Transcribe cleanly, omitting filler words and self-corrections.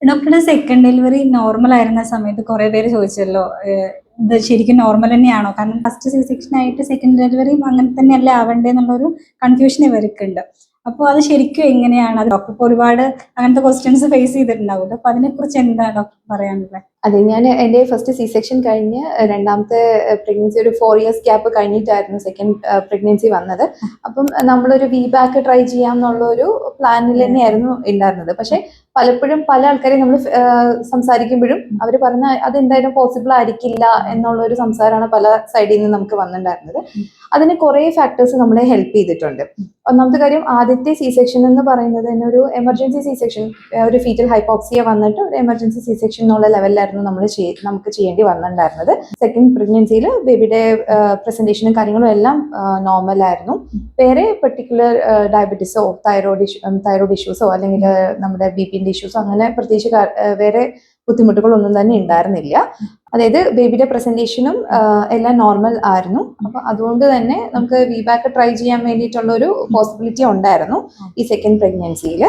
ഡോക്ടറുടെ second delivery normal ആയിരുന്ന സമയത്ത് കുറെ പേര് ചോദിച്ചല്ലോ, ഇത് ശരിക്കും നോർമൽ തന്നെയാണോ? കാരണം ഫസ്റ്റ് സി സെക്ഷൻ ആയിട്ട് സെക്കൻഡ് ഡെലിവറിയും അങ്ങനെ തന്നെയല്ലേ ആവണ്ടേ എന്നുള്ളൊരു കൺഫ്യൂഷൻ ഇവർക്കുണ്ട്. അപ്പോൾ അത് ശരിക്കും എങ്ങനെയാണ്? അത് ഡോക്ടർ ഇപ്പോൾ ഒരുപാട് അങ്ങനത്തെ ക്വസ്റ്റ്യൻസ് ഫേസ് ചെയ്തിട്ടുണ്ടാവുമല്ലോ, അപ്പൊ അതിനെക്കുറിച്ച് എന്താ ഡോക്ടർ പറയാനുള്ളത്? അതെ, ഞാൻ എൻ്റെ ഫസ്റ്റ് സി സെക്ഷൻ കഴിഞ്ഞ് രണ്ടാമത്തെ പ്രഗ്നൻസി ഒരു 4 years ഗ്യാപ്പ് കഴിഞ്ഞിട്ടായിരുന്നു സെക്കൻഡ് പ്രഗ്നൻസി വന്നത്. അപ്പം നമ്മളൊരു വി ബാക്ക് ട്രൈ ചെയ്യാം എന്നുള്ള ഒരു പ്ലാനിൽ തന്നെയായിരുന്നു ഉണ്ടായിരുന്നത്. പക്ഷെ പലപ്പോഴും പല ആൾക്കാരെ നമ്മൾ സംസാരിക്കുമ്പോഴും അവർ പറഞ്ഞ അതെന്തായാലും പോസിബിൾ ആയിരിക്കില്ല എന്നുള്ള ഒരു സംസാരമാണ് പല സൈഡിൽ നിന്ന് നമുക്ക് വന്നിട്ടുണ്ടായിരുന്നത്. അതിന് കുറേ ഫാക്ടേഴ്സ് നമ്മളെ ഹെൽപ്പ് ചെയ്തിട്ടുണ്ട്. ഒന്നാമത്തെ കാര്യം, ആദ്യത്തെ സി സെക്ഷൻ എന്ന് പറയുന്നത് തന്നെ ഒരു എമർജൻസി സി സെക്ഷൻ, ഒരു ഫീറ്റൽ ഹൈപ്പോക്സിയ വന്നിട്ട് ഒരു എമർജൻസി സി സെക്ഷൻ എന്നുള്ള ലെവലിലായിരുന്നു നമുക്ക് ചെയ്യേണ്ടി വന്നിട്ടുണ്ടായിരുന്നത്. സെക്കൻഡ് പ്രഗ്നൻസിയിൽ ബേബിയുടെ പ്രസന്റേഷനും കാര്യങ്ങളും എല്ലാം നോർമൽ ആയിരുന്നു. വേറെ പെർട്ടിക്കുലർ ഡയബറ്റീസോ തൈറോയ്ഡ് ഇഷ്യൂസോ അല്ലെങ്കിൽ നമ്മുടെ ബിപിന്റെ ഇഷ്യൂസോ അങ്ങനെ പ്രത്യേകിച്ച് വേറെ ബുദ്ധിമുട്ടുകളൊന്നും തന്നെ ഉണ്ടായിരുന്നില്ല. അതായത് ബേബിയുടെ പ്രസന്റേഷനും എല്ലാം നോർമൽ ആയിരുന്നു. അപ്പൊ അതുകൊണ്ട് തന്നെ നമുക്ക് വി ബാക്ക് ട്രൈ ചെയ്യാൻ വേണ്ടിയിട്ടുള്ള ഒരു പോസിബിലിറ്റി ഉണ്ടായിരുന്നു ഈ സെക്കൻഡ് പ്രഗ്നൻസിയിൽ.